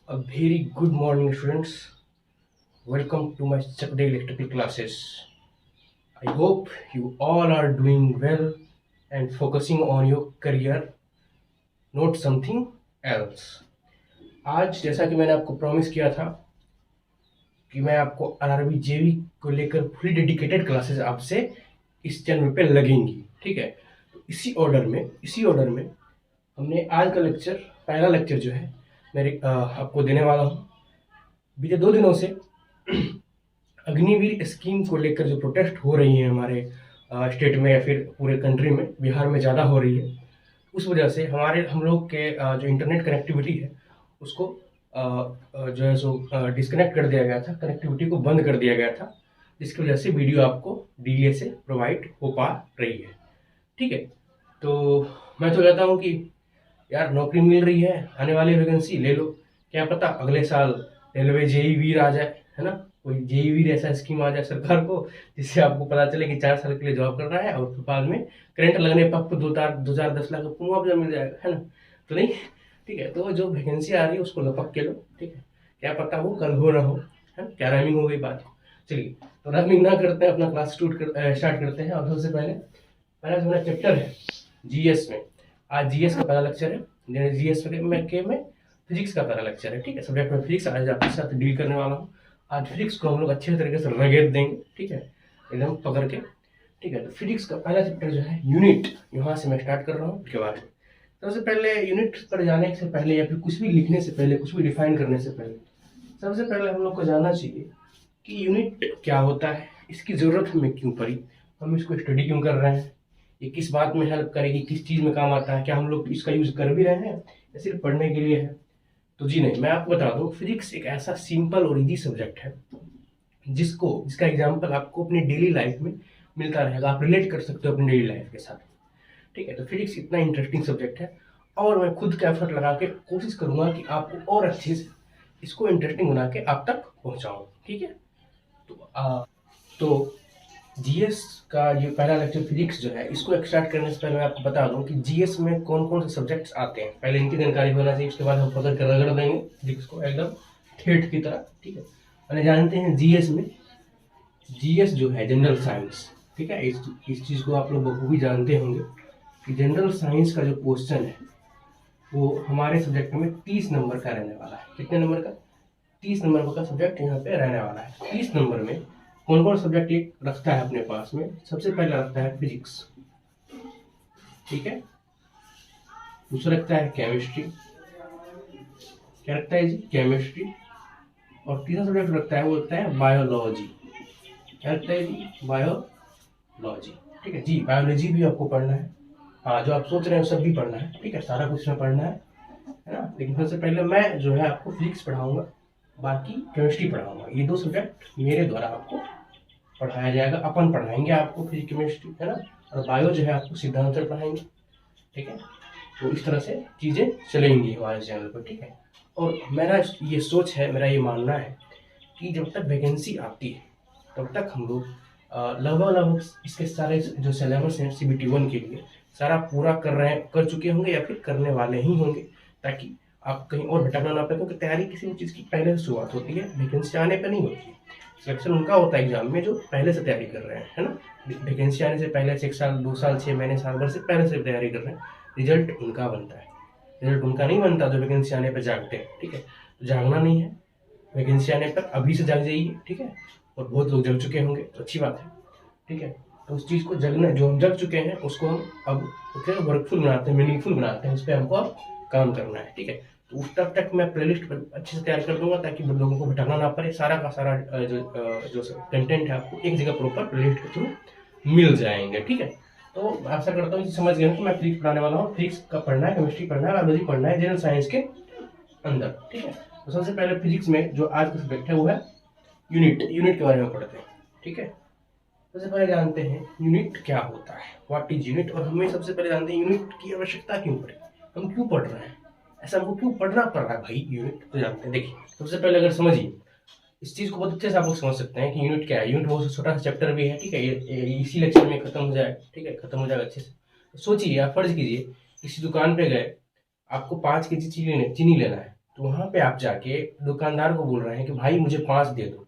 A very good morning, students. Welcome to my Saturday electrical classes. I hope you all are doing well and focusing on your career, not something else. आज जैसा कि मैंने आपको promise किया था कि मैं आपको आरआरबी जेवी को लेकर फुली डेडिकेटेड क्लासेस आपसे इस चैनल पे लगेंगी, ठीक है। तो इसी ऑर्डर में हमने आज का लेक्चर, पहला लेक्चर जो है मेरे आपको देने वाला हूँ। बीते 2 दिनों से अग्निवीर स्कीम को लेकर जो प्रोटेस्ट हो रही है हमारे स्टेट में या फिर पूरे कंट्री में, बिहार में ज़्यादा हो रही है। उस वजह से हम लोग के जो इंटरनेट कनेक्टिविटी है उसको जो है सो डिस्कनेक्ट कर दिया गया था, कनेक्टिविटी को बंद कर दिया गया था, जिसकी वजह से वीडियो आपको डिले से प्रोवाइड हो पा रही है, ठीक है। तो मैं तो कहता हूँ कि यार नौकरी मिल रही है, आने वाली वैकेंसी ले लो, क्या पता अगले साल रेलवे जेई वीर आ जाए, है ना। कोई जेई वीर ऐसा स्कीम आ जाए सरकार को जिससे आपको पता चले कि 4 साल के लिए जॉब करना है और फिर बाद में करंट लगने पर आपको 2,10 लाख का मुआवजा मिल जाएगा, है ना। तो नहीं, ठीक है। तो जो वैकेंसी आ रही है उसको लपक के लो, ठीक है। क्या पता हो कल हो ना हो, है ना। क्या राइमिंग हो गई बात। चलिए, तो राइमिंग ना करते हैं, अपना क्लास स्टार्ट करते हैं। और सबसे पहला जो मेरा चैप्टर है जीएस में, आज जीएस का पहला लेक्चर है। जीएस में फिजिक्स का पहला लेक्चर है, ठीक है। सब्जेक्ट में फिजिक्स आज आपके साथ डील करने वाला हूँ। आज फिजिक्स को हम लोग अच्छे तरीके से रगेड़ देंगे, ठीक है, एकदम पकड़ के, ठीक है। तो फिजिक्स का पहला चैप्टर जो है यूनिट, यहाँ से मैं स्टार्ट कर रहा हूँ के बारे में। सबसे पहले यूनिट पर जाने से पहले या फिर कुछ भी लिखने से पहले, कुछ भी डिफाइन करने से पहले, सबसे पहले हम लोग को जानना चाहिए कि यूनिट क्या होता है, इसकी ज़रूरत हमें क्यों पड़ी, हम इसको स्टडी क्यों कर रहे हैं, ये किस बात में हेल्प करेगी, किस चीज़ में काम आता है, क्या हम लोग इसका यूज़ कर भी रहे हैं या सिर्फ पढ़ने के लिए है। तो जी नहीं, मैं आपको बता दूं, फिजिक्स एक ऐसा सिंपल और इजी सब्जेक्ट है जिसका एग्जांपल आपको अपनी डेली लाइफ में मिलता रहेगा, आप रिलेट कर सकते हो अपनी डेली लाइफ के साथ, ठीक है। तो फिजिक्स इतना इंटरेस्टिंग सब्जेक्ट है और मैं खुद का एफर्ट लगा के कोशिश करूंगा कि आपको और अच्छे से इसको इंटरेस्टिंग बना के आप तक पहुंचाऊं, ठीक है। तो जीएस का ये पहला लेक्चर फिजिक्स जो है, इसको स्टार्ट करने से पहले मैं आपको बता दूं कि जीएस में कौन कौन से सब्जेक्ट्स आते हैं, पहले इनकी जानकारी होना चाहिए। उसके बाद हम पकड़ कर रगड़ देंगे फिजिक्स को एकदम ठेठ की तरह, ठीक है। मैंने जानते हैं जीएस जो है जनरल साइंस, ठीक है। इस चीज़ को आप लोग बखूबी जानते होंगे कि जनरल साइंस का जो क्वेश्चन है वो हमारे सब्जेक्ट में 30 नंबर का रहने वाला है। कितने नंबर का? 30 नंबर का सब्जेक्ट यहाँ पे रहने वाला है। 30 नंबर में कौन कौन सब्जेक्ट एक रखता है अपने पास में? सबसे पहले रखता है फिजिक्स, ठीक है। दूसरा रखता है केमिस्ट्री, क्या रखता है जी? केमिस्ट्री। और तीसरा सब्जेक्ट रखता है वो रखता है बायोलॉजी, क्या रखता है जी? बायोलॉजी, ठीक है जी। बायोलॉजी भी आपको पढ़ना है, हाँ, जो आप सोच रहे हैं सब भी पढ़ना है, ठीक है, सारा कुछ में पढ़ना है ना। लेकिन सबसे पहले मैं जो है आपको फिजिक्स पढ़ाऊंगा, बाकी केमिस्ट्री पढ़ाऊंगा। ये 2 सब्जेक्ट मेरे द्वारा आपको पढ़ाया जाएगा, अपन पढ़ाएंगे आपको फिजिक्स केमिस्ट्री, है ना। और बायो जो है आपको सिद्धांत सर पढ़ाएंगे, ठीक है। तो इस तरह से चीज़ें चलेंगी हमारे चैनल पर, ठीक है। और मेरा ये सोच है, मेरा ये मानना है कि जब तक वैकेंसी आती है तब तक हम लोग लगभग इसके सारे जो सिलेबस हैं CBT 1 के लिए सारा पूरा कर चुके होंगे या फिर करने वाले ही होंगे, ताकि आप कहीं और भटकना ना पड़े। क्योंकि तैयारी किसी भी चीज़ की पहले से शुरुआत होती है, वैकेंसी आने पर नहीं होती है। सिलेक्शन उनका होता है एग्जाम में जो पहले से तैयारी कर रहे हैं, है ना। वैकेंसी आने से पहले से 1 साल, 2 साल, 6 महीने, साल भर से पहले से तैयारी कर रहे हैं। रिजल्ट उनका बनता है, रिजल्ट उनका नहीं बनता जो वैकेंसी आने पर जागते हैं, ठीक है। तो जागना नहीं है, वैकेंसी आने पर अभी से जाग जाइए, ठीक है। और बहुत लोग जग चुके होंगे तो अच्छी बात है, ठीक है। तो उस चीज़ को जगना, जो हम जग चुके हैं उसको हम अब वर्कफुल बनाते हैं, मीनिंगफुल बनाते हैं, उस पर हमको अब काम करना है, ठीक है। तो उस तक मैं प्लेलिस्ट अच्छे से तैयार कर दूंगा ताकि लोगों को भटकना ना पड़े। सारा का सारा जो कंटेंट है आपको एक जगह प्रॉपर प्लेलिस्ट के थ्रू मिल जाएंगे, ठीक है। तो आशा करता हूँ कि समझ गए कि मैं फिजिक्स पढ़ाने वाला हूँ। फिजिक्स का पढ़ना है, केमिस्ट्री पढ़ना है, बायोलॉजी पढ़ना है जनरल साइंस के अंदर, ठीक है। तो सबसे पहले फिजिक्स में जो आज का सब्जेक्ट है वो है यूनिट के बारे में पढ़ते हैं, ठीक है। सबसे पहले जानते हैं यूनिट क्या होता है, व्हाट इज यूनिट। और हमें सबसे पहले जानते हैं यूनिट की आवश्यकता क्यों पड़ी, हम क्यों पढ़ रहे हैं, ऐसा हमको क्यों पढ़ना पड़ रहा है भाई यूनिट। तो जानते हैं, देखिए सबसे पहले अगर समझिए इस चीज़ को बहुत अच्छे से आप लोग समझ सकते हैं कि यूनिट क्या है। यूनिट बहुत छोटा सा चैप्टर भी है, ठीक है। ये इसी लेक्चर में खत्म हो जाएगा, ठीक है, खत्म हो जाएगा अच्छे से। तो सोचिए, आप फर्ज कीजिए किसी दुकान पे गए, आपको 5 kg चीनी लेना है, तो वहां पे आप जाके दुकानदार को बोल रहे हैं कि भाई मुझे 5 दे दो,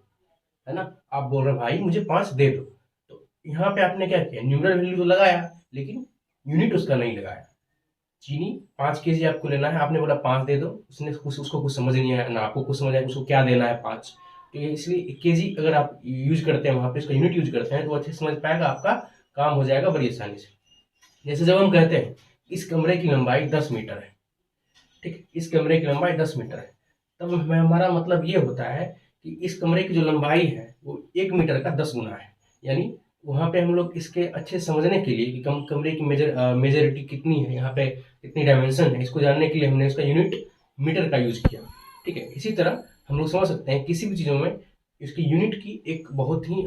है ना, आप बोल रहे हैं भाई मुझे 5 दे दो। तो यहाँ पे आपने क्या किया, न्यूमरल वैल्यू तो लगाया लेकिन यूनिट उसका नहीं लगाया। चीनी 5 kg आपको लेना है, आपने बोला 5 दे दो, उसको कुछ समझ नहीं आया ना, आपको कुछ समझ आया उसको क्या देना है 5। तो ये इसलिए केजी अगर आप यूज करते हैं वहां पे, इसका यूनिट यूज करते हैं तो अच्छे से समझ पाएगा, आपका काम हो जाएगा बड़ी आसानी से। जैसे जब हम कहते हैं इस कमरे की लंबाई 10 मीटर है, ठीक है, इस कमरे की लंबाई 10 मीटर है, तब हमारा मतलब ये होता है कि इस कमरे की जो लंबाई है वो 1 मीटर का 10 गुना है। यानी वहां पे हम लोग इसके अच्छे समझने के लिए कि कमरे की मेजोरिटी कितनी है, यहाँ पे कितनी डायमेंशन है, इसको जानने के लिए हमने इसका यूनिट मीटर का यूज किया। ठीक है, इसी तरह हम लोग समझ सकते हैं किसी भी चीज़ों में इसकी यूनिट की एक बहुत ही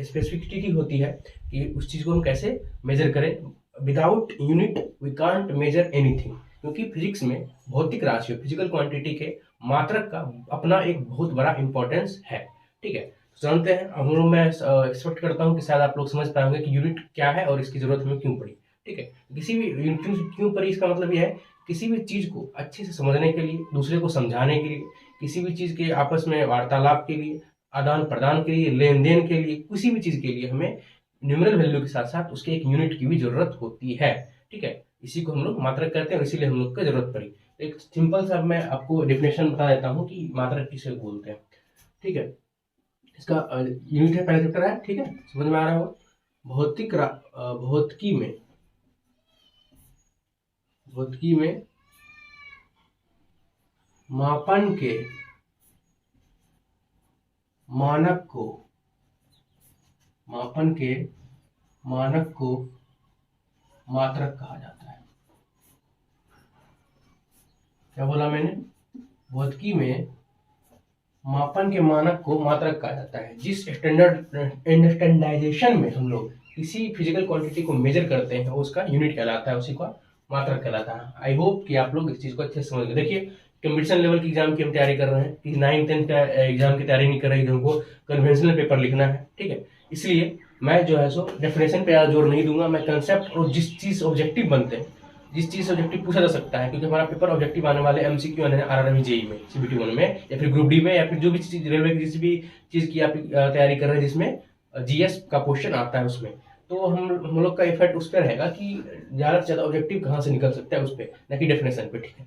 स्पेसिफिसिटी होती है कि उस चीज़ को हम कैसे मेजर करें। Without unit we can't measure anything, क्योंकि फिजिक्स में भौतिक राशियों फिजिकल क्वांटिटी के मात्रक का अपना एक बहुत बड़ा इंपॉर्टेंस है। ठीक है, तो जानते हैं हम लोग, मैं एक्सपेक्ट करता हूँ कि शायद आप लोग समझ पाएंगे कि यूनिट क्या है और इसकी जरूरत हमें क्यों पड़ी। ठीक है, किसी भी यूनिट क्यों पड़ी, इसका मतलब यह है किसी भी चीज को अच्छे से समझने के लिए, दूसरे को समझाने के लिए, किसी भी चीज के आपस में वार्तालाप के लिए, आदान प्रदान के लिए, लेन देन के लिए, किसी भी चीज के लिए हमें न्यूमेरल वैल्यू के साथ साथ उसके एक यूनिट की भी जरूरत होती है। ठीक है, इसी को हम लोग मात्रक कहते हैं और इसीलिए हम लोग को जरूरत पड़ी। एक सिंपल सा मैं आपको डेफिनेशन बता देता हूँ कि मात्रक किसे बोलते हैं। ठीक है, इसका यूनिट है, पहला चैप्टर है। ठीक है, समझ में आ रहा हो। भौतिकी में मापन के मानक को मात्रक कहा जाता है। क्या बोला मैंने, भौतिकी में मापन के मानक को मात्रक कहा जाता है। जिस स्टैंडर्डाइजेशन में हम लोग किसी फिजिकल क्वांटिटी को मेजर करते हैं उसका यूनिट कहलाता है, उसी का मात्रक कहलाता है। आई होप कि आप लोग इस चीज को अच्छे से समझ गए। देखिए, कंपटीशन लेवल की एग्जाम की हम तैयारी कर रहे हैं, कि 9th-10th का एग्जाम की तैयारी नहीं कर रही, हमको कन्वेंशनल पेपर लिखना है। ठीक है, इसलिए मैं जो है सो डेफिनेशन पे ज्यादा जोर नहीं दूंगा, मैं कंसेप्ट और जिस चीज ऑब्जेक्टिव बनते हैं, जिस चीज से ऑब्जेक्टिव पूछा जा सकता है, क्योंकि हमारा पेपर ऑब्जेक्टिव आने वाले एमसीक्यू आने आरआरबी जेई में, सीबीटी 1 में, या फिर ग्रुप डी में, या फिर जो भी चीज रेलवे की जिस भी चीज की आप तैयारी कर रहे हैं जिसमें जीएस का क्वेश्चन आता है उसमें, तो हम लोग का इफेक्ट उस पर रहेगा कि ज्यादा से ज्यादा ऑब्जेक्टिव कहाँ से निकल सकता है उस पर, न कि डेफिनेशन पे। ठीक है,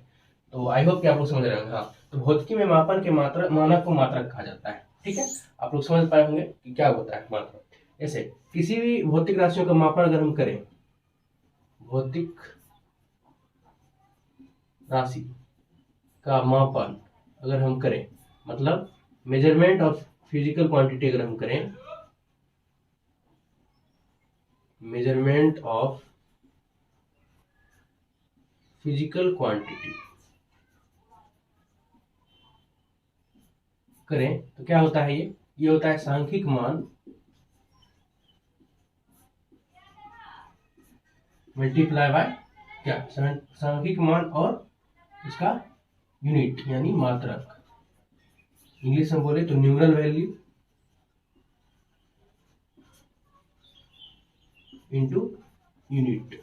तो आई होप कि आप लोग समझ रहे होंगे। हाँ, तो भौतिकी में मापन के मानक को मात्रक कहा जाता है। ठीक है, आप लोग समझ पाए होंगे कि क्या होता है मात्रक। जैसे किसी भी भौतिक राशियों का मापन अगर हम करें, भौतिक राशि का मापन अगर हम करें, मतलब मेजरमेंट ऑफ फिजिकल क्वांटिटी अगर हम करें, मेजरमेंट ऑफ फिजिकल क्वांटिटी करें तो क्या होता है, ये होता है सांख्यिक मान मल्टीप्लाई बाय क्या, सांख्यिक मान और इसका यूनिट यानी मात्रक। इंग्लिश में बोले तो न्यूमरल वैल्यू इनटू यूनिट,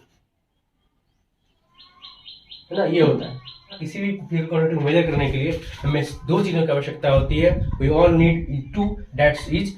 है ना, ये होता है। किसी भी फिजिकल क्वांटिटी को मेजर करने के लिए हमें दो चीजों की आवश्यकता होती है। We all need to, that's is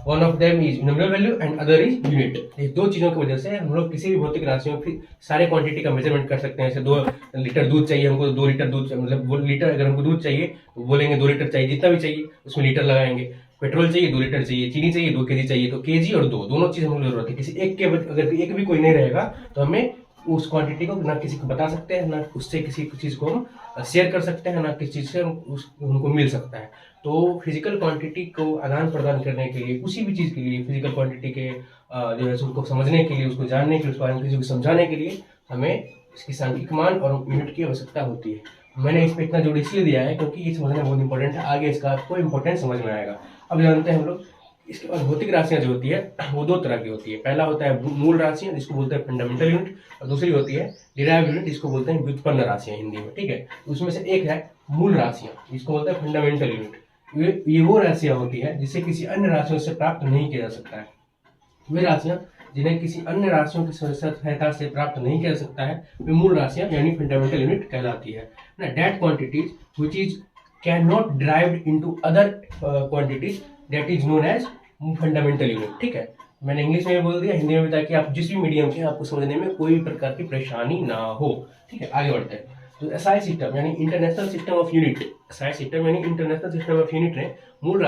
one of them is nominal value and other is unit. ये दो चीजों की वजह से हम लोग किसी भी भौतिक राशियों की सारे क्वांटिटी का मेजरमेंट कर सकते हैं। जैसे 2 लीटर दूध चाहिए हमको, 2 लीटर दूध, मतलब 2 लीटर अगर हमको दूध चाहिए तो बोलेंगे 2 लीटर चाहिए, जितना भी चाहिए उसमें लीटर लगाएंगे। पेट्रोल चाहिए 2 लीटर चाहिए, चीनी चाहिए 2 kg चाहिए, तो केजी और 2 दोनों चीज हमको जरूरत है। किसी एक के अगर एक भी कोई नहीं रहेगा तो हमें उस क्वांटिटी को ना किसी को बता सकते हैं, ना उससे किसी चीज को हम शेयर कर सकते हैं, ना किसी चीज से उनको मिल सकता है। तो फिजिकल क्वांटिटी को आदान प्रदान करने के लिए, उसी भी चीज के लिए, फिजिकल क्वांटिटी के जो है उसको समझने के लिए, उसको जानने के लिए, उसके बारे में किसी को समझाने के लिए हमें इसकी सांख्यिक मान और यूनिट की आवश्यकता होती है। मैंने इस पर इतना जोड़ इसलिए दिया है क्योंकि ये समझना बहुत इंपॉर्टेंट है, आगे इसका आपको इंपॉर्टेंस समझ में आएगा। अब जानते हैं हम लोग, इसके बाद भौतिक राशियां जो होती है वो 2 तरह की होती है। पहला होता है मूल राशियां जिसको बोलते हैं फंडामेंटल यूनिट, और दूसरी होती है डिराइव्ड यूनिट जिसको बोलते हैं व्युत्पन्न राशियां हिंदी में। ठीक है, उसमें से एक है मूल राशियां जिसको बोलते हैं फंडामेंटल यूनिट। ये वो राशियां होती है जिसे किसी अन्य राशियों से प्राप्त नहीं किया जा सकता है। वे राशियां जिन्हें किसी अन्य राशियों की सहायता से प्राप्त नहीं कर सकता है, वे मूल राशियां यानी फंडामेंटल यूनिट कहलाती है ना। That quantities which is can not derived into other quantities that is known as fundamental unit. ठीक है, मैंने इंग्लिश में बोल दिया, हिंदी में भी, ताकि आप जिस भी मीडियम के आपको समझने में कोई भी प्रकार की परेशानी ना हो। ठीक है, आगे बढ़ते हैं। तो एसआई सिस्टम यानी international system of unit, SI system यानी इंटरनेशनल सिस्टम ऑफ यूनिट ने मूल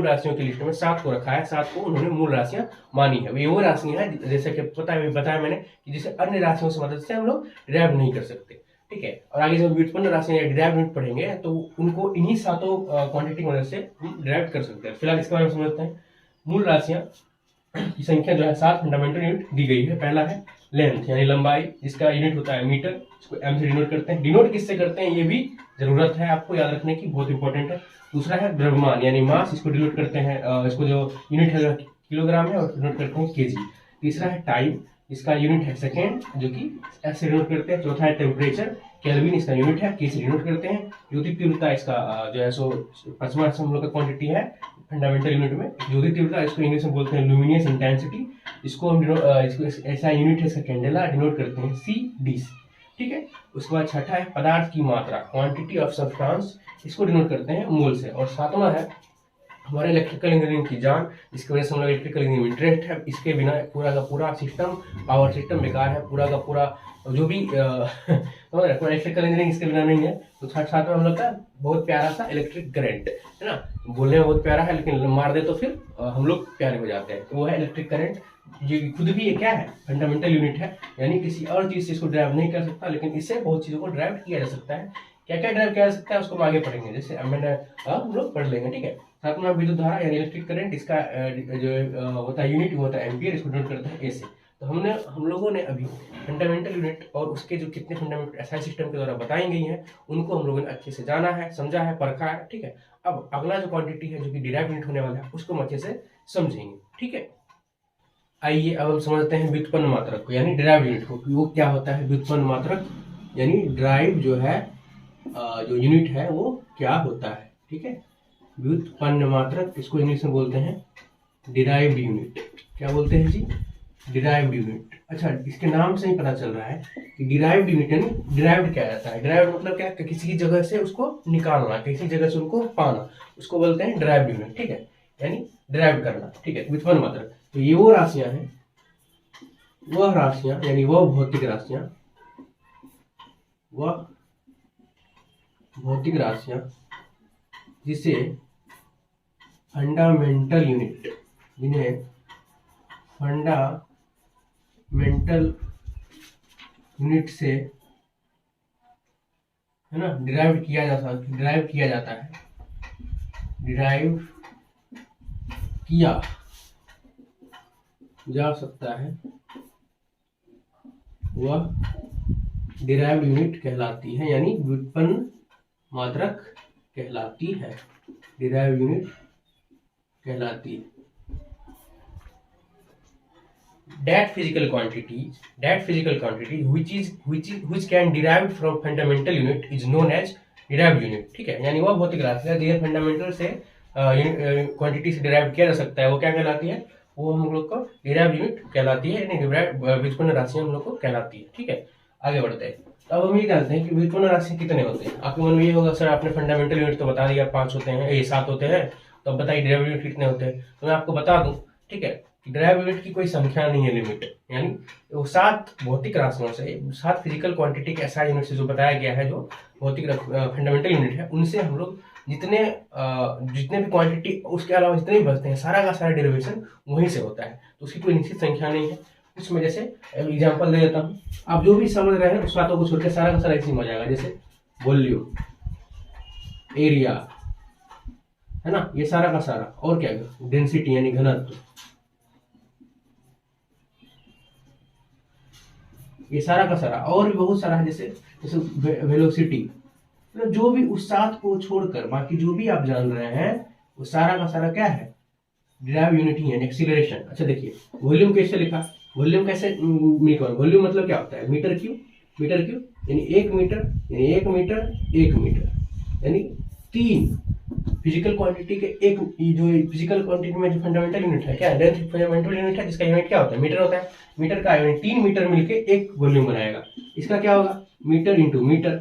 राशियों की लिस्ट में 7 को रखा है। 7 को उन्होंने मूल राशियां मानी है। ये वो राशियां हैं जैसे कि बताया मैंने कि जिसे अन्य राशियों से मदद से हम लोग डिराइव नहीं कर सकते। ठीक है, और आगे जब व्युत्पन्न राशियां डिराइव यूनिट पढ़ेंगे तो उनको इन्हीं 7 क्वांटिटी की मदद से डिराइव कर सकते हैं। फिलहाल इसके बारे में समझते हैं। मूल राशियां की संख्या जो है 7 फंडामेंटल यूनिट दी गई है। पहला है लेंथ यानी लंबाई, जिसका यूनिट होता है मीटर, इसको एम से डिनोट करते हैं। डिनोट किससे करते हैं ये भी जरूरत है आपको याद रखने की, बहुत इंपॉर्टेंट है। दूसरा है द्रव्यमान यानी मास, इसको डिनोट करते हैं, इसको जो यूनिट है किलोग्राम है और डिनोट करते हैं केजी। तीसरा है टाइम, इसका यूनिट है सेकेंड, जो कि एस से डिनोट करते हैं। चौथा है टेम्परेचर, केल्विन इसका यूनिट है, के से डिनोट करते हैं। ज्योति तीव्रता इसका जो है सो 5वां हम लोग का क्वांटिटी है फंडामेंटल यूनिट में। ज्योति तीव्रता इसको इंग्लिश में बोलते हैं लुमिनियस इंटेंसिटी, इसको हम इसको ऐसा यूनिट है इसका कैंडेला, डिनोट करते हैं सी डी से। ठीक है, उसके बाद छठा है पदार्थ की मात्रा, क्वांटिटी ऑफ सब्सटेंस, इसको डिनोट करते हैं मोल से। और 7वां है हमारे इलेक्ट्रिकल इंजीनियरिंग की जान, जिसकी वजह से हम लोग इलेक्ट्रिकल इंजीनियरिंग इंटरेस्ट है। इसके बिना पूरा का पूरा सिस्टम, पावर सिस्टम बेकार है, पूरा का पूरा जो भी इलेक्ट्रिकल इंजीनियरिंग इसके बिना नहीं है। तो 7वां हम लोग का बहुत प्यारा सा इलेक्ट्रिक करंट है ना, बोलने में बहुत प्यारा है लेकिन मार दे तो फिर हम लोग प्यारे हो जाते हैं। तो वो है इलेक्ट्रिक करंट। ये खुद भी ये क्या है, फंडामेंटल यूनिट है, यानी किसी और चीज से इसको ड्राइव नहीं कर सकता, लेकिन इससे बहुत चीजों को ड्राइव किया जा सकता है। क्या क्या ड्राइव किया जा सकता है उसको हम आगे पढ़ेंगे, जैसे मैंने हम लोग पढ़ लेंगे। ठीक है, 7वां विद्युत धारा यानी इलेक्ट्रिक करंट, इसका जो होता है यूनिट होता है एम्पियर, इसको डिनोट करते हैं ए से। तो हम लोगों ने अभी फंडामेंटल यूनिट और उसके जो कितने फंडामेंटल एसआई सिस्टम के द्वारा बताई गई हैं उनको हम लोगों ने अच्छे से जाना है, समझा है, परखा है। ठीक है, अब अगला जो क्वांटिटी है जो कि डिराइव यूनिट होने वाला है उसको हम अच्छे से समझेंगे। ठीक है, आइए अब हम समझते हैं व्युत्पन्न मात्रक को यानी डिराइव यूनिट को। वो क्या होता है व्युत्पन्न मात्रक यानी ड्राइव जो है जो यूनिट है वो क्या होता है। ठीक है, व्युत्पन्न मात्रक, इसको इंग्लिश में बोलते हैं डिराइव्ड यूनिट। क्या बोलते हैं जी, डिराइव्ड यूनिट। अच्छा, इसके नाम से ही पता चल रहा है कि डिराइव्ड यूनिट यानी डिराइव्ड क्या रहता है। डिराइव्ड मतलब क्या, किसी जगह से उसको निकालना, किसी जगह से उनको पाना, उसको बोलते हैं डिराइव्ड यूनिट। ठीक है, यानी डिराइव करना। ठीक है, व्युत्पन्न मात्रक। तो ये वो राशियां हैं, वह राशियां यानी वह भौतिक राशियां जिसे फंडामेंटल यूनिट, जिन्हें फंडामेंटल यूनिट से है ना डिराइव किया जाता है, डिराइव किया जा सकता है, वह डिराइव्ड यूनिट कहलाती है यानी व्युत्पन्न मात्रक कहलाती है, डिराइव्ड यूनिट कहलाती है। That physical quantity which can derived from fundamental unit is known as derived unit। ठीक है, यानी वह भौतिक राशि है फंडामेंटल से क्वांटिटी से डिराइव किया जा सकता है, वो क्या कहलाती है, वो हम लोग को डिराइव्ड यूनिट कहलाती है, यानी व्युत्पन्न राशियां हम लोग को कहलाती है। ठीक है, आगे बढ़ते हैं। तो अब हम ये जानते हैं कि व्युत्पन्न राशि कितने होते हैं। आपके मन में ये होगा सर आपने फंडामेंटल यूनिट तो बता दिया 5 होते हैं, ये 7 होते हैं, तो अब बताइए डिराइव्ड यूनिट कितने होते हैं। तो मैं आपको बता दूं, ठीक है, डिराइव्ड यूनिट की कोई संख्या नहीं है, लिमिट, यानी वो 7 भौतिक राशियों से, 7 फिजिकल क्वांटिटी के एसआई यूनिट से जो बताया गया है, जो भौतिक फंडामेंटल यूनिट है, उनसे हम लोग जितने भी क्वांटिटी, उसके अलावा जितने भी बचते हैं, सारा का सारा डेरिवेशन वहीं से होता है। तो उसकी कोई निश्चित संख्या नहीं है। उसमें जैसे एग्जांपल दे देता हूँ, आप जो भी समझ रहे हैं उस बातों को छोड़कर सारा का सारा इसी में आ जाएगा। जैसे वॉल्यूम, एरिया, है ना, ये सारा का सारा, और क्या, डेंसिटी यानी घनत्व, ये सारा का सारा, और भी बहुत सारा है, जैसे वेलोसिटी, मतलब जो भी उस 7 को छोड़कर बाकी जो भी आप जान रहे हैं वो सारा का सारा क्या है, डिराइव यूनिट ही है, एक्सीलरेशन। अच्छा देखिए, वॉल्यूम कैसे लिखा, वॉल्यूम कैसे मीटर, वॉल्यूम मतलब क्या होता है, मीटर क्यूब यानी 1 मीटर यानी 1 मीटर 1 मीटर यानी 3 फिजिकल क्वांटिटी के एक जो फिजिकल क्वांटिटी में जो फंडामेंटल यूनिट है, क्या है, लेंथ फंडामेंटल यूनिट है, जिसका यूनिट क्या होता है, मीटर होता है। मीटर का यूनिट 3 मीटर मिलके एक वॉल्यूम बनाएगा। इसका क्या होगा, मीटर इंटू मीटर।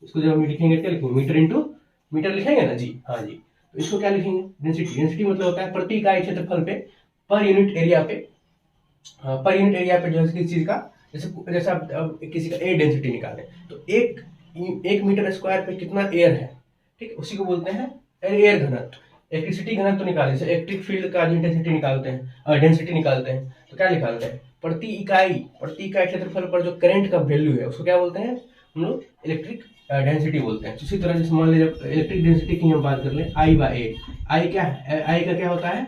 इसको जब हम लिखेंगे क्या लिखेंगे, मीटर इंटू मीटर लिखेंगे ना जी, हाँ जी। तो इसको क्या लिखेंगे, डेंसिटी। डेंसिटी मतलब होता है प्रति इकाई क्षेत्रफल पे, पर यूनिट एरिया पे, पर यूनिट एरिया पे जो है किसी चीज का, जैसे जैसे आप किसी का एयर डेंसिटी निकालें तो एक मीटर स्क्वायर पे कितना एयर है, ठीक है, उसी को बोलते हैं एयर घनत्व। इलेक्ट्रिसिटी घनत्व तो निकाले, जैसे इलेक्ट्रिक फील्ड का डेंसिटी निकालते हैं, डेंसिटी निकालते हैं तो क्या निकालते हैं, प्रति इकाई क्षेत्रफल पर जो करंट का वैल्यू है उसको क्या बोलते हैं हम लोग, इलेक्ट्रिक डेंसिटी बोलते हैं। इसी तरह जैसे मान लीजिए इलेक्ट्रिक डेंसिटी की हम बात कर ले, आई बाय ए। आई क्या है, आई का क्या होता है,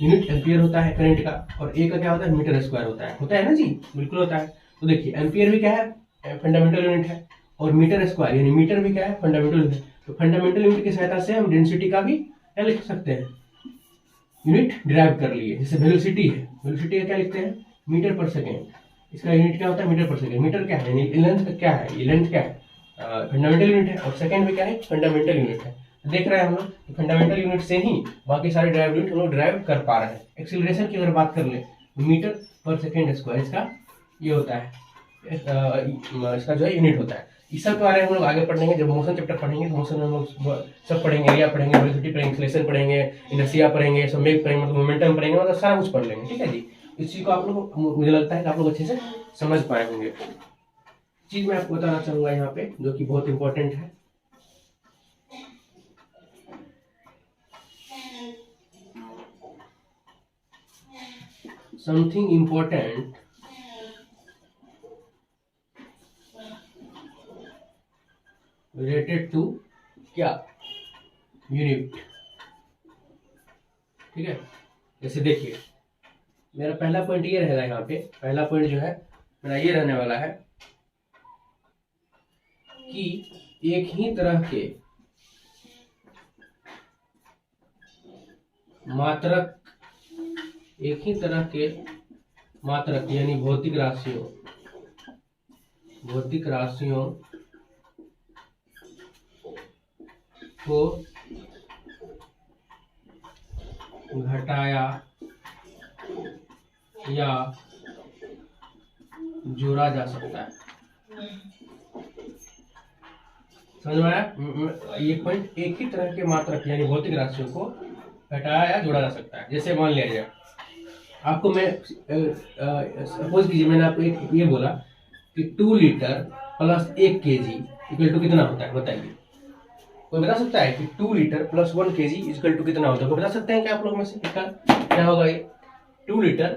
यूनिट एम्पियर होता है करंट का, और ए का क्या होता है, मीटर स्क्वायर होता है ना जी, बिल्कुल होता है। तो देखिए एम्पियर भी क्या है, फंडामेंटल यूनिट है, और मीटर स्क्वायर यानी मीटर भी क्या है, फंडामेंटल यूनिट है। तो फंडामेंटल यूनिट की सहायता से हम डेंसिटी का भी क्या लिख सकते हैं, यूनिट डिराइव कर लिए। जैसे वेलोसिटी है, वेलोसिटी का क्या लिखते हैं, मीटर पर सेकेंड। इसका यूनिट क्या होता है, मीटर पर सेकेंड। मीटर क्या है, यानी लेंथ क्या है, ये लेंथ क्या है, फंडामेंटल यूनिट है, और सेकेंड भी क्या है, फंडामेंटल यूनिट है। देख रहे हैं हम लोग फंडामेंटल यूनिट से ही बाकी सारे ड्राइव यूनिट हम लोग ड्राइव कर पा रहे हैं। एक्सीलरेशन की अगर बात कर ले, मीटर पर सेकेंड स्क्वायर इसका ये होता है, इसका जो है यूनिट होता है। इस सब के बारे में हम लोग आगे पढ़ेंगे, जब मोशन चैप्टर पढ़ेंगे तो मोशन में हम लोग सब पढ़ेंगे, एरिया पढ़ेंगे, वेलोसिटी पढ़ेंगे, एक्सीलरेशन पढ़ेंगे, इनर्शिया पढ़ेंगे, संवेग पढ़ेंगे, मतलब मोमेंटम पढ़ेंगे, मतलब सारा कुछ पढ़ लेंगे, ठीक है जी। इस चीज को आप लोग, मुझे लगता है कि आप लोग अच्छे से समझ पाए होंगे। चीज मैं आपको बताना चाहूंगा यहाँ पे जो कि बहुत इंपॉर्टेंट है, समथिंग इंपॉर्टेंट रिलेटेड टू क्या, यूनिट, ठीक है। जैसे देखिए मेरा पहला पॉइंट ये रहेगा, यहाँ पे पहला पॉइंट जो है मेरा ये रहने वाला है कि एक ही तरह के मात्रक, एक ही तरह के मात्रक यानी भौतिक राशियों को घटाया या जोड़ा जा सकता है। समझ में आया? ये पॉइंट, एक ही तरह के मात्रक यानी भौतिक राशियों को घटाया या जोड़ा जा सकता है। जैसे मान लिया जाए आपको मैं सपोज कीजिए मैंने आपको एक ये बोला कि 2 litre plus 1 kg equal to कितना होता है, बताइए। कोई बता सकता है कि 2 litre plus 1 kg equal to कितना होता है? कोई बता सकते हैं क्या आप लोग में से? क्या होगा ये 2 litre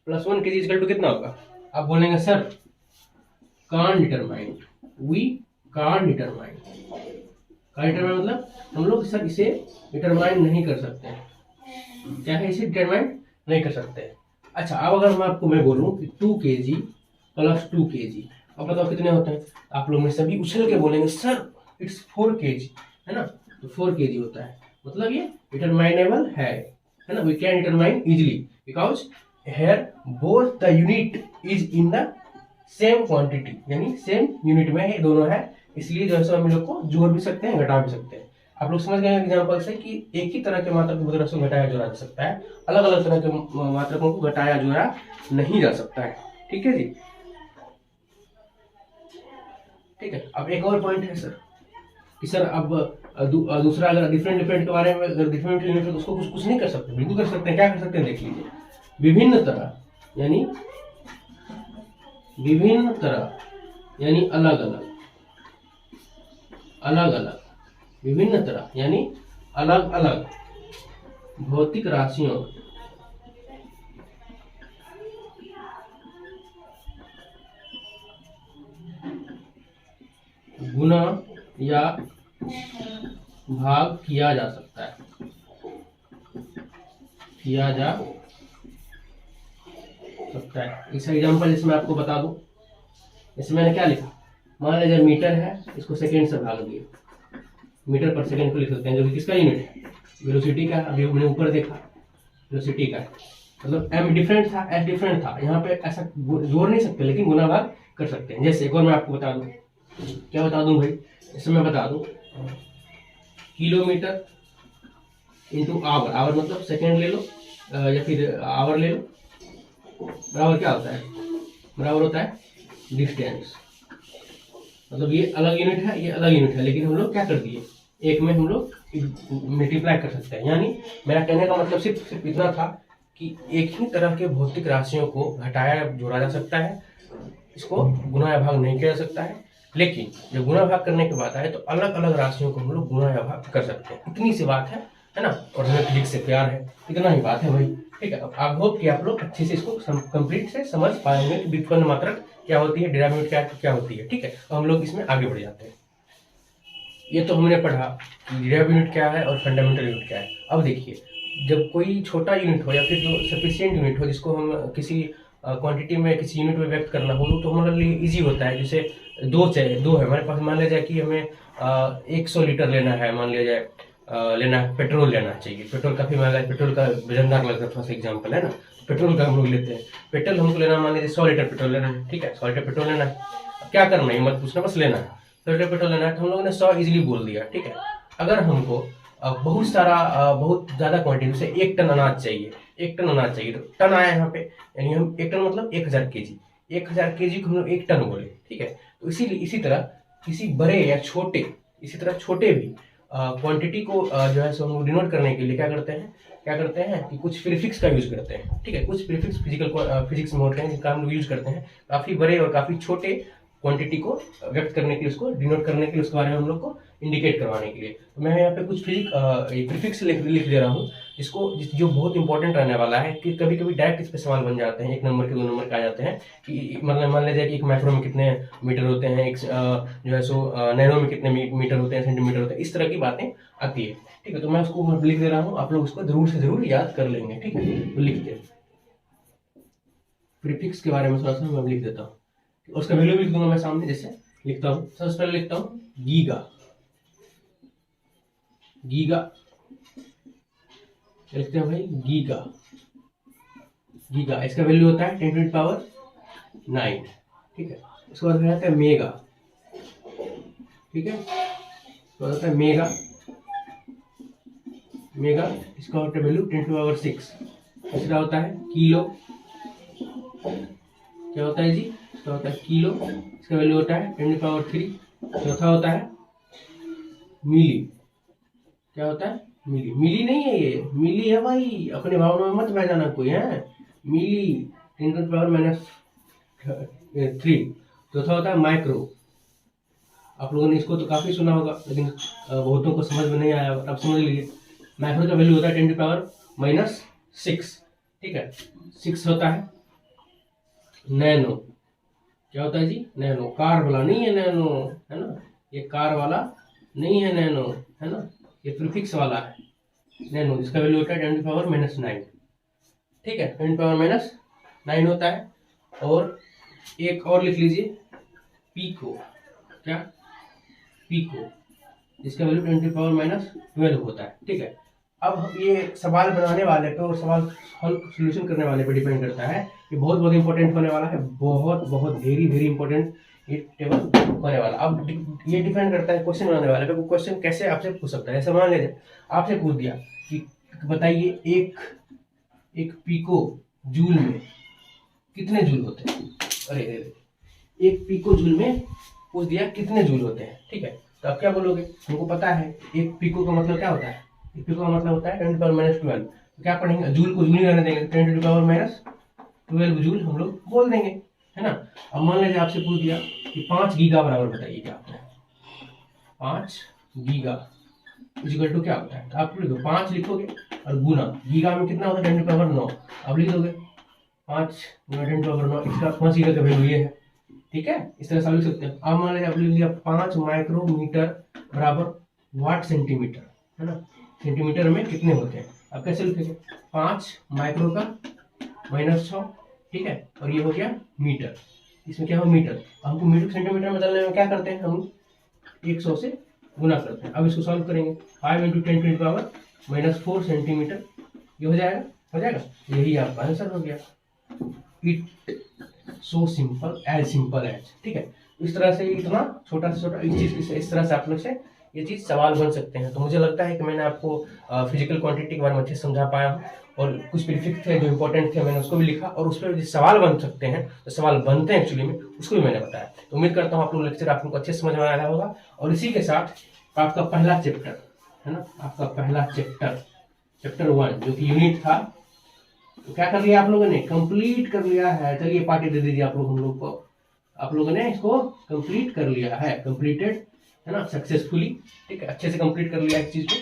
plus 1 kg equal to कितना होगा? आप बोलेंगे sir can't determine, we can't determine. Can't determine मतलब हम लोग सर इसे डिटरमाइन नहीं कर सकते हैं। क्या है, इसे डिटरमाइन नहीं कर सकते। अच्छा अब अगर मैं बोलूं कि 2 kg प्लस 2 kg, अब बताओ कितने होते हैं? आप लोग में सभी उछल के बोलेंगे सर इट्स 4 kg, है ना। तो 4 kg होता है, मतलब ये डिटरमाइनेबल है ना। We can determine easily because here both the unit is in the same quantity, यानी सेम यूनिट में ये दोनों है, इसलिए जो है हम लोग को जोड़ भी सकते हैं, घटा भी सकते हैं। आप लोग समझ गए एग्जांपल से कि एक ही तरह के मात्रक को घटाया जोड़ा जा सकता है, अलग अलग तरह के मात्रकों को घटाया जोड़ा नहीं जा सकता है। ठीक है जी, ठीक है। अब एक और पॉइंट है सर कि सर अब दूसरा अगर डिफरेंट के बारे में, अगर डिफरेंट यूनिट है तो उसको कुछ नहीं कर सकते, बिल्कुल कर सकते हैं। क्या कर सकते हैं देख लीजिए, विभिन्न तरह यानी अलग अलग, विभिन्न तरह यानी अलग अलग भौतिक राशियों गुना या भाग किया जा सकता है, इस एग्जांपल इसमें आपको बता दूं, इसमें मैंने क्या लिखा, मान लीजिए मीटर है, इसको सेकंड से भाग दिए, मीटर पर सेकंड को लिख सकते हैं, जो कि किसका यूनिट है, वेलोसिटी का। अभी हमने ऊपर देखा वेलोसिटी का, मतलब एम डिफरेंट था, एस डिफरेंट था, यहाँ पे ऐसा जोड़ नहीं सकते लेकिन गुना भाग कर सकते हैं। जैसे एक और मैं आपको बता दूं, क्या बता दूं भाई, इसमें मैं बता दूं किलोमीटर इंटू आवर, आवर मतलब सेकेंड ले लो या फिर आवर ले लो, बराबर क्या होता है, बराबर होता है डिस्टेंस। मतलब ये अलग यूनिट है, ये अलग यूनिट है, लेकिन हम लोग क्या कर दिए, एक में हम लोग मल्टीप्लाई कर सकते हैं। यानी मेरा कहने का मतलब सिर्फ इतना था कि एक ही तरह के भौतिक राशियों को घटाया जोड़ा जा सकता है, इसको गुणा या भाग नहीं किया जा सकता है। लेकिन जब गुणा भाग करने की बात आए तो अलग अलग राशियों को हम लोग गुणा या भाग कर सकते हैं। इतनी सी बात है ना, और हमें फिजिक्स से प्यार है, इतना ही बात है भाई। ठीक है, आई होप कि आप लोग अच्छे से इसको कंप्लीट से समझ पाएंगे कि व्युत्पन्न मात्रक क्या होती है, डेरिवेटिव क्या होती है। ठीक है, तो हम लोग इसमें आगे बढ़ जाते हैं। ये तो हमने पढ़ा कि डेरिवेटिव यूनिट क्या है और फंडामेंटल यूनिट क्या है। अब देखिए, जब कोई छोटा यूनिट हो या फिर जो सफिशिएंट यूनिट हो, जिसको हम किसी क्वांटिटी में किसी यूनिट में व्यक्त करना हो, तो हमारे लिए इजी होता है। जैसे दो है हमारे पास, मान लिया जाए कि हमें 100 लीटर लेना है, मान लिया जाए लेना है, पेट्रोल लेना चाहिए। पेट्रोल काफी महंगा है, पेट्रोल का वजनदार लगता है, थोड़ा सा एग्जाम्पल है ना, पेट्रोल का हम लोग लेते हैं। पेट्रोल हमको लेना, मान लीजिए 100 लीटर पेट्रोल लेना है। ठीक है, 100 लीटर पेट्रोल लेना है, अब क्या करना है मत पूछना, बस लेना है। 100 लीटर पेट्रोल लेना है, तो हम लोगों ने 100 इजिली बोल दिया। ठीक है, अगर हमको बहुत सारा बहुत ज्यादा क्वांटिटी से 1 टन अनाज चाहिए, 1 टन अनाज चाहिए, तो टन आया यहाँ पे, यानी हम 1 टन मतलब 1000 केजी, 1000 केजी को हम लोग 1 टन बोले। ठीक है, तो इसीलिए इसी तरह किसी बड़े या छोटे, इसी तरह छोटे भी क्वांटिटी को जो है सो हम डिनोट करने के लिए क्या करते हैं कि कुछ प्रीफिक्स का यूज करते हैं। ठीक है, कुछ प्रीफिक्स फिजिक्स में होते हैं जिनका हम लोग यूज करते हैं काफी बड़े और काफी छोटे क्वांटिटी को व्यक्त करने के लिए, उसको डिनोट करने के लिए, उसके बारे में हम लोग को इंडिकेट करवाने के लिए। तो मैं यहाँ पे कुछ प्रीफिक्स लिख दे रहा हूँ, जो बहुत इंपॉर्टेंट रहने वाला है, कि कभी कभी डायरेक्ट इस पे सवाल बन जाते हैं, 1 नंबर के 2 नंबर के आ जाते हैं कि मतलब मान लीजिए कि एक माइक्रो में कितने मीटर होते हैं, एक जो है सो नैनो में कितने मीटर होते हैं, सेंटीमीटर होते हैं, इस तरह की बातें आती है। ठीक है, तो मैं उसको लिख दे रहा हूँ, आप लोग उसको जरूर से जरूर याद कर लेंगे। ठीक है, तो लिखते हैं प्रीफिक्स के बारे में थोड़ा सा मैं लिख देता हूँ, उसका वैल्यू भी लिख दूंगा मैं सामने। जैसे लिखता हूँ, सबसे पहले लिखता हूँ गीगा, गीगा लिखते हैं भाई, गीगा, गीगा इसका वैल्यू होता है 10 टू द पावर 9। ठीक है, उसके बाद आता है मेगा। ठीक है, उसके बाद आता है मेगा, मेगा इसका होता है वैल्यू 10 टू पावर 6। तीसरा होता है किलो, क्या होता है जी, इसका होता है किलो, इसका वैल्यू होता है 10 टू पावर 3। चौथा होता है मिली, क्या होता है मिली, मिली नहीं है ये, मिली है भाई, अपने भावनाओं में मत बह जाना कोई है, मिली 10 टू पावर -3। चौथा होता है माइक्रो, आप लोगों ने इसको तो काफी सुना होगा, लेकिन बहुतों को समझ में नहीं आया, अब समझ लीजिए। माइक्रो का वैल्यू होता है 10 टू पावर -6। ठीक है, 6 होता है नैनो, क्या होता है जी, नैनो, कार वाला नहीं है नैनो, है ना, ये कार वाला नहीं है नैनो, है ना, ये प्रीफिक्स वाला है नैनो, जिसका वैल्यू होता है 10 टू पावर -9। ठीक है, 10 टू पावर -9 होता है। और एक और लिख लीजिए पीको, क्या, पीको, जिसका वैल्यू 10 टू पावर -12 होता है। ठीक है, अब हम ये सवाल बनाने वाले पे और सवाल सोल्यूशन करने वाले पे डिपेंड करता है, ये बहुत बहुत इंपॉर्टेंट होने वाला है, बहुत बहुत वेरी वेरी इंपॉर्टेंट ये टेबल होने वाला। अब ये डिपेंड करता है क्वेश्चन बनाने वाले पे, वो क्वेश्चन कैसे आपसे पूछ सकता है। जैसे मान लीजिए आपसे पूछ दिया कि बताइए एक पिको जूल में कितने जूल होते हैं, अरे एक पिको जूल में पूछ दिया कितने जूल होते हैं। ठीक है, तो आप क्या बोलोगे, हमको पता है एक पिको का मतलब क्या होता है, एक पिको का मतलब होता है 10 टू पावर -12। तो क्या पढ़ेंगे, जूल को जूल ही रहने देंगे, 10 टू पावर -12 जूल हम लोग बोल देंगे, है ना। अब मान लीजिए आपसे पूछ दिया कि 5 गीगा बराबर बताइए क्या होता है, 5 गीगा इक्वल टू क्या होता है, तो आप लिखो 5 लिखोगे और गुना, गीगा में कितना होता है 10 टू पावर 9, अब लिख दोगे 5 गुना 10 टू पावर 9, इसका 5 गीगा का वैल्यू ये है। ठीक है, इस तरह से लिख सकते हैं। अब मान लीजिए आप लिख दिया 5 माइक्रोमीटर बराबर वाट सेंटीमीटर, है ना, सेंटीमीटर में कितने होते हैं, अब कैसे लिखेंगे, 5 माइक्रो का -6। ठीक है, और ये हो गया मीटर, इसमें क्या हो मीटर, हमको मीटर सेंटीमीटर में बदलने में क्या करते हैं, हम 100 से गुना करते हैं। अब इसको सॉल्व करेंगे, 5 × 10 टू द पावर -4 सेंटीमीटर, ये हो जाएगा, यही आपका आंसर हो गया। It so simple as. ठीक है, इस तरह से इतना छोटा से छोटा इस चीज इस तरह से आप लोग से ये चीज़ सवाल बन सकते हैं। तो मुझे लगता है कि मैंने आपको फिजिकल क्वांटिटी के बारे में अच्छे से समझा पाया हूँ, और कुछ प्रीफिक्स थे जो इंपॉर्टेंट थे मैंने उसको भी लिखा, और उस पर जो सवाल बन सकते हैं, जो सवाल बनते हैं एक्चुअली में, उसको भी मैंने बताया। तो उम्मीद करता हूँ आप लोग लेक्चर आप लोग को अच्छे से समझ में आया होगा। और इसी के साथ आपका पहला चैप्टर है ना, आपका पहला चैप्टर 1 जो कि यूनिट था, तो क्या कर लिया आप लोगों ने, कंप्लीट कर लिया है। चलिए पार्टी दे दीजिए आप लोग हम लोग को, आप लोगों ने इसको कंप्लीट कर लिया है, कंप्लीटेड है ना, सक्सेसफुली। ठीक है, अच्छे से कंप्लीट कर लिया इस चीज को।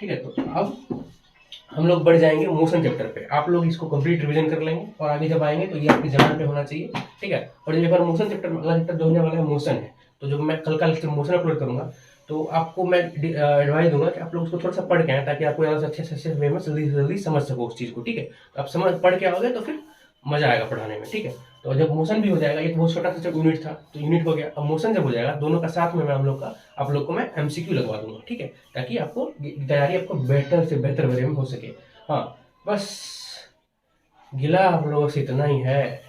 ठीक है, तो अब हम लोग बढ़ जाएंगे मोशन चैप्टर पे। आप लोग इसको कंप्लीट रिवीजन कर लेंगे, और आगे जब आएंगे तो ये आपकी जबान पे होना चाहिए। ठीक है, और जब एक बार मोशन चैप्टर, अगला चैप्टर जो होने वाला है मोशन है, तो जब मैं कल का लेक्चर मोशन अपलोड करूंगा, तो आपको मैं एडवाइस दूंगा कि आप लोग उसको थोड़ा सा पढ़ के आए, ताकि आपको ज़्यादा अच्छे से वे में जल्दी से जल्दी समझ सको उस चीज़ को। ठीक है, तो आप समझ पढ़ के आओगे तो फिर मजा आएगा पढ़ाने में। ठीक है, तो जब मोशन भी हो जाएगा, ये तो बहुत छोटा सा यूनिट था, तो यूनिट हो गया। अब मोशन जब हो जाएगा, दोनों का साथ में मैं आप लोग को मैं एमसीक्यू लगवा दूंगा। ठीक है, ताकि आपको तैयारी आपको बेहतर से बेहतर वे में हो सके। हाँ, बस गिला आप लोगों से इतना ही है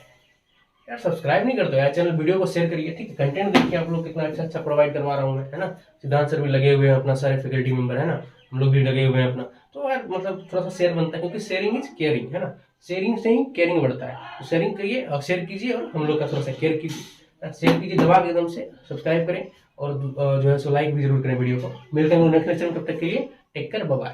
यार, सब्सक्राइब नहीं करते यार चैनल, वीडियो को शेयर करिए। ठीक है, कंटेंट देखिए आप लोग कितना अच्छा अच्छा प्रोवाइड करवा रहा हूँ मैं, है ना। सिद्धांत सर भी लगे हुए हैं, अपना सारे फैकल्टी मेंबर है ना, हम लोग भी लगे हुए हैं अपना। तो यार मतलब थोड़ा सा शेयर बनता है, क्योंकि शेयरिंग इज केयरिंग, है ना। शेयरिंग से ही केयरिंग बढ़ता है। तो शेयरिंग करिए और शेयर कीजिए, और हम लोग का थोड़ा सा केयर कीजिए, शेयर कीजिए दबा के एकदम से, सब्सक्राइब करें, और जो है सो लाइक भी जरूर करें वीडियो को। मिलते हैं नेक्स्ट लेक्चर में, तब तक के लिए टेक केयर, बाय बाय।